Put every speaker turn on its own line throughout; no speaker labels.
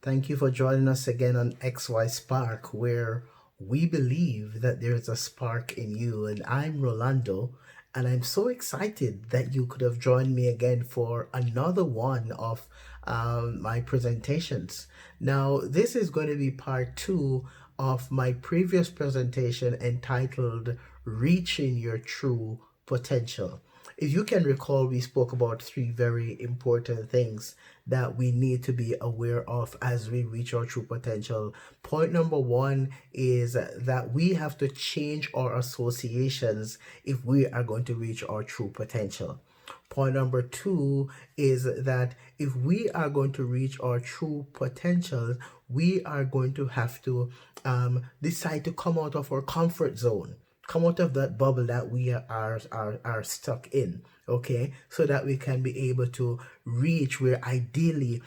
Thank you for joining us again on XY Spark, where we believe that there is a spark in you. And I'm Rolando, and I'm so excited that you could have joined me again for another one of my presentations. Now, this is going to be part two of my previous presentation entitled Reaching Your True Potential. If you can recall, we spoke about three very important things that we need to be aware of as we reach our true potential. Point number one is that we have to change our associations if we are going to reach our true potential. Point number two is that if we are going to reach our true potential, we are going to have to decide to come out of our comfort zone, come out of that bubble that we are stuck in, okay, so that we can be able to reach where ideally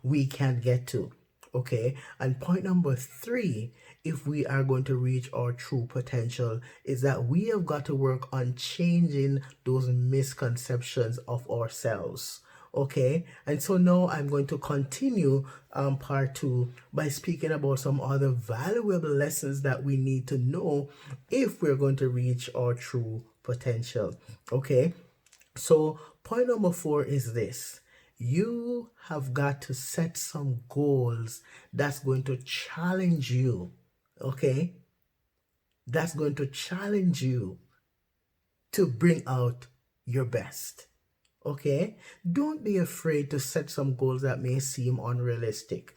we can get to. Okay, and point number three, if we are going to reach our true potential, is that we have got to work on changing those misconceptions of ourselves. Okay, and so now I'm going to continue part two by speaking about some other valuable lessons that we need to know if we're going to reach our true potential. Okay, so point number four is this: you have got to set some goals that's going to challenge you. Okay, that's going to challenge you to bring out your best. Okay, don't be afraid to set some goals that may seem unrealistic.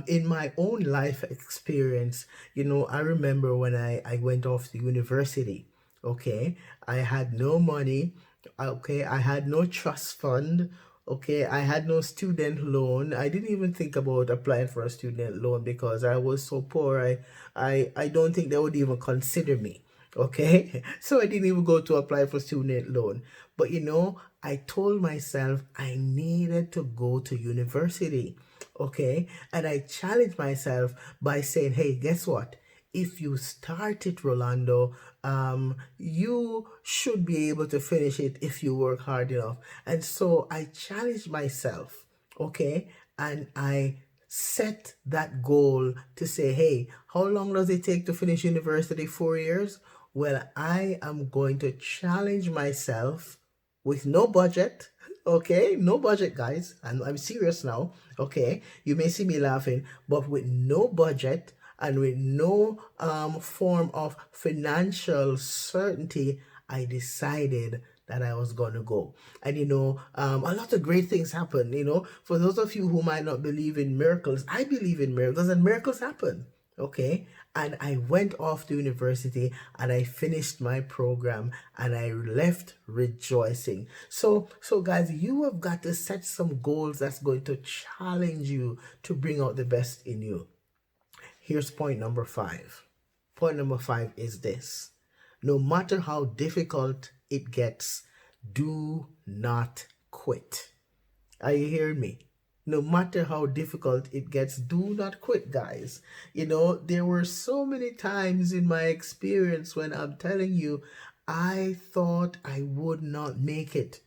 In my own life experience, I remember when I went off to university. Okay, I had no money. Okay, I had no trust fund. Okay, I had no student loan. I didn't even think about applying for a student loan because I was so poor. I don't think they would even consider me. Okay, so I didn't even go to apply for student loan. But I told myself I needed to go to university. Okay, and I challenged myself by saying, hey, guess what? If you start it, Rolando, you should be able to finish it if you work hard enough. And so I challenged myself, okay, and I set that goal to say, hey, how long does it take to finish university? 4 years? Well, I am going to challenge myself with no budget. Okay, no budget, guys. And I'm serious now. Okay, you may see me laughing, but with no budget and with no form of financial certainty, I decided that I was going to go. And a lot of great things happen. For those of you who might not believe in miracles, I believe in miracles, and miracles happen. Okay, and I went off to university and I finished my program and I left rejoicing. So guys, you have got to set some goals that's going to challenge you to bring out the best in you. Here's point number five. Point number five is this: no matter how difficult it gets, do not quit. Are you hearing me? No matter how difficult it gets, do not quit, guys. There were so many times in my experience when I'm telling you, I thought I would not make it.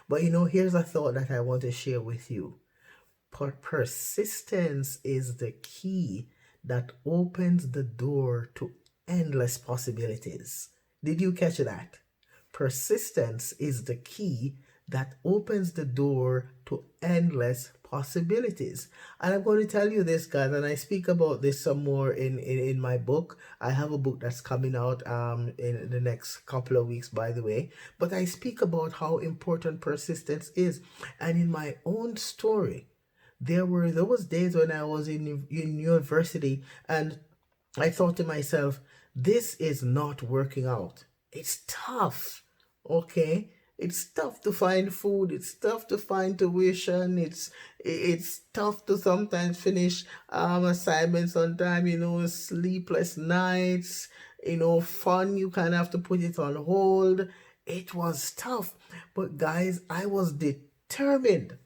But here's a thought that I want to share with you. Persistence is the key that opens the door to endless possibilities. Did you catch that? Persistence is the key that opens the door to endless possibilities. And I'm going to tell you this, guys, and I speak about this some more in my book. I have a book that's coming out in the next couple of weeks, by the way. But I speak about how important persistence is. And in my own story, there were those days when I was in university and I thought to myself, this is not working out. It's tough. Okay, it's tough to find food. It's tough to find tuition. It's tough to sometimes finish assignments on time. Sleepless nights. Fun. You kind of have to put it on hold. It was tough, but guys, I was determined.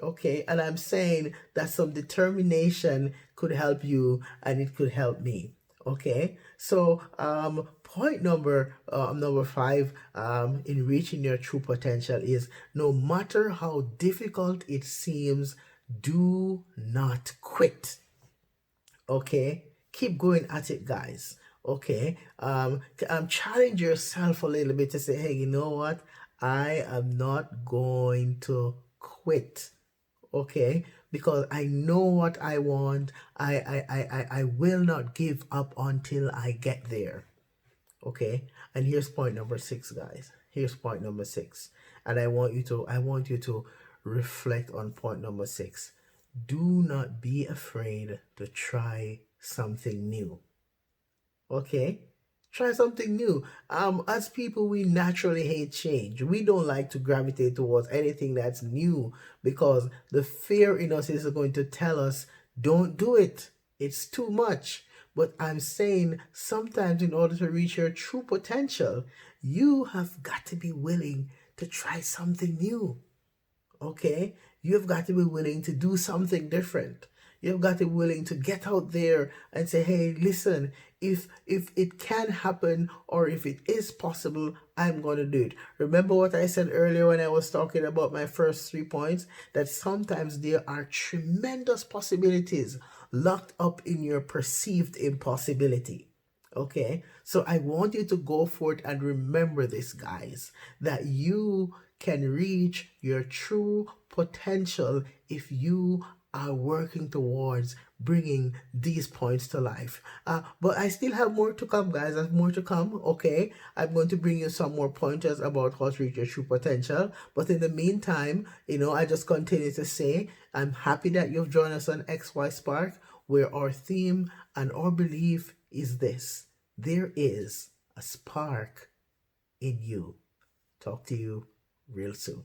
Okay, and I'm saying that some determination could help you and it could help me. Okay, so point number five in reaching your true potential is: no matter how difficult it seems, do not quit. Okay, keep going at it, guys. Okay, challenge yourself a little bit to say, hey, you know what, I am not going to quit. Okay, because I know what I want. I will not give up until I get there. Okay, and here's point number six, guys. Here's point number six, and I want you to reflect on point number six. Do not be afraid to try something new. Okay, try something new. As people, we naturally hate change. We don't like to gravitate towards anything that's new because the fear in us is going to tell us, don't do it, it's too much. But I'm saying sometimes in order to reach your true potential, you have got to be willing to try something new. Okay, you've got to be willing to do something different. You've got to be willing to get out there and say, hey, listen, if it can happen, or if it is possible, I'm going to do it. Remember what I said earlier when I was talking about my first 3 points, that sometimes there are tremendous possibilities locked up in your perceived impossibility. Okay, so I want you to go for it and remember this, guys, that you can reach your true potential if you are working towards bringing these points to life. But I still have more to come, guys. There's more to come. Okay, I'm going to bring you some more pointers about how to reach your true potential. But in the meantime, I just continue to say I'm happy that you've joined us on XY Spark, where our theme and our belief is this: there is a spark in you. Talk to you real soon.